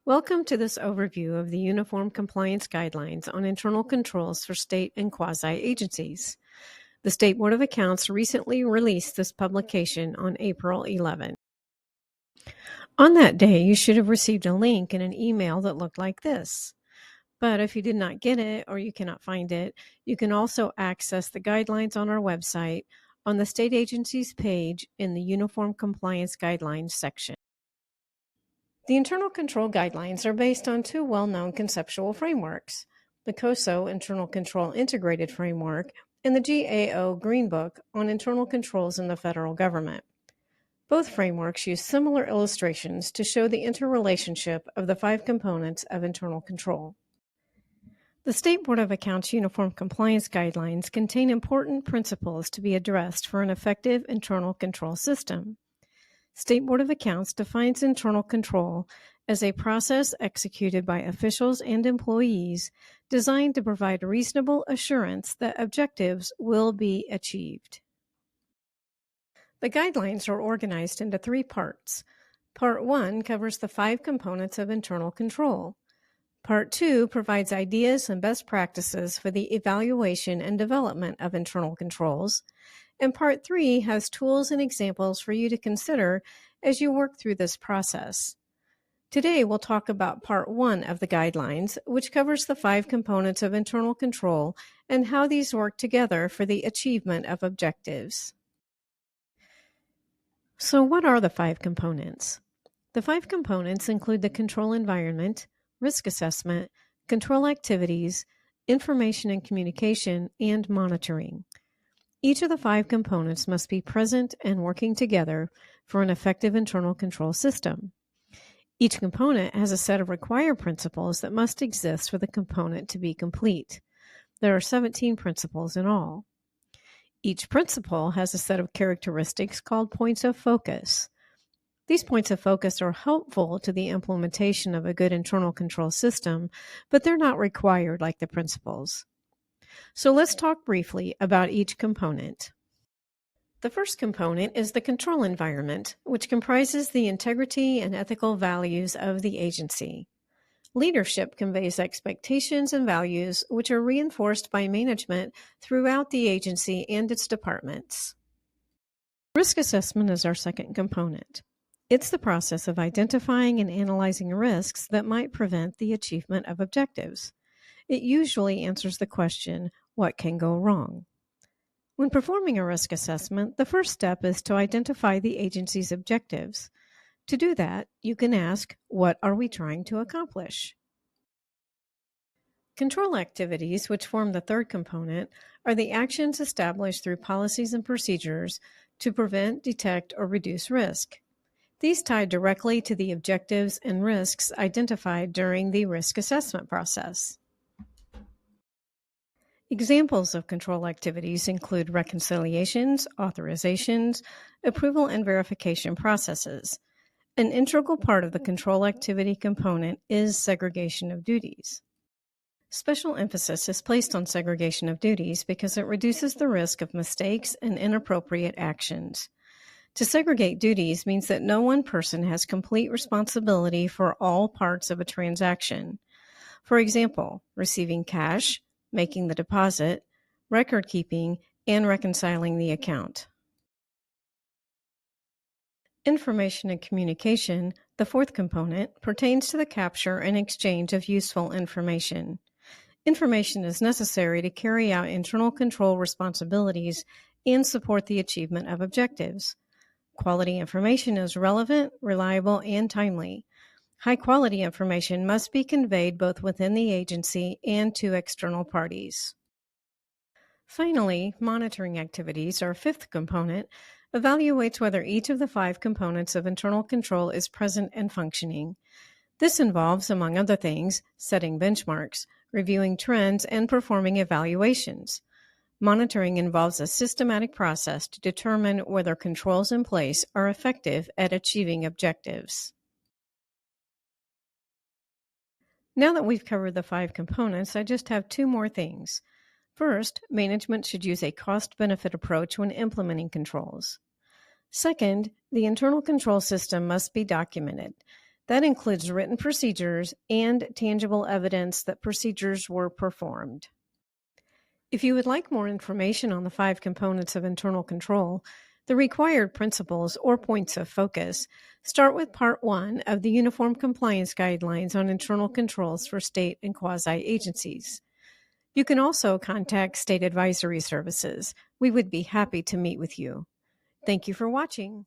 Welcome to this overview of the Uniform Compliance Guidelines on Internal Controls for State and Quasi-Agencies. The State Board of Accounts recently released this publication on April 11. On that day, you should have received a link in an email that looked like this. But if you did not get it or you cannot find it, you can also access the guidelines on our website on the state agencies page in the Uniform Compliance Guidelines section. The internal control guidelines are based on two well-known conceptual frameworks, the COSO Internal Control Integrated Framework and the GAO Green Book on Internal Controls in the Federal Government. Both frameworks use similar illustrations to show the interrelationship of the five components of internal control. The State Board of Accounts Uniform Compliance Guidelines contain important principles to be addressed for an effective internal control system. State Board of Accounts defines internal control as a process executed by officials and employees designed to provide reasonable assurance that objectives will be achieved. The guidelines are organized into three parts. Part 1 covers the five components of internal control. Part 2 provides ideas and best practices for the evaluation and development of internal controls. And Part 3 has tools and examples for you to consider as you work through this process. Today, we'll talk about Part 1 of the guidelines, which covers the five components of internal control and how these work together for the achievement of objectives. So what are the five components? The five components include the control environment, risk assessment, control activities, information and communication, and monitoring. Each of the five components must be present and working together for an effective internal control system. Each component has a set of required principles that must exist for the component to be complete. There are 17 principles in all. Each principle has a set of characteristics called points of focus. These points of focus are helpful to the implementation of a good internal control system, but they're not required like the principles. So let's talk briefly about each component. The first component is the control environment, which comprises the integrity and ethical values of the agency. Leadership conveys expectations and values which are reinforced by management throughout the agency and its departments. Risk assessment is our second component. It's the process of identifying and analyzing risks that might prevent the achievement of objectives. It usually answers the question, what can go wrong? When performing a risk assessment, the first step is to identify the agency's objectives. To do that, you can ask, what are we trying to accomplish? Control activities, which form the third component, are the actions established through policies and procedures to prevent, detect, or reduce risk. These tie directly to the objectives and risks identified during the risk assessment process. Examples of control activities include reconciliations, authorizations, approval and verification processes. An integral part of the control activity component is segregation of duties. Special emphasis is placed on segregation of duties because it reduces the risk of mistakes and inappropriate actions. To segregate duties means that no one person has complete responsibility for all parts of a transaction. For example, receiving cash, making the deposit, record keeping, and reconciling the account. Information and communication, the fourth component, pertains to the capture and exchange of useful information. Information is necessary to carry out internal control responsibilities and support the achievement of objectives. Quality information is relevant, reliable, and timely. High-quality information must be conveyed both within the agency and to external parties. Finally, monitoring activities, our fifth component, evaluates whether each of the five components of internal control is present and functioning. This involves, among other things, setting benchmarks, reviewing trends, and performing evaluations. Monitoring involves a systematic process to determine whether controls in place are effective at achieving objectives. Now that we've covered the five components, I just have two more things. First, management should use a cost-benefit approach when implementing controls. Second, the internal control system must be documented. That includes written procedures and tangible evidence that procedures were performed. If you would like more information on the 5 components of internal control, the required principles or points of focus, start with Part 1 of the Uniform Compliance Guidelines on Internal Controls for State and Quasi-Agencies. You can also contact State Advisory Services. We would be happy to meet with you. Thank you for watching.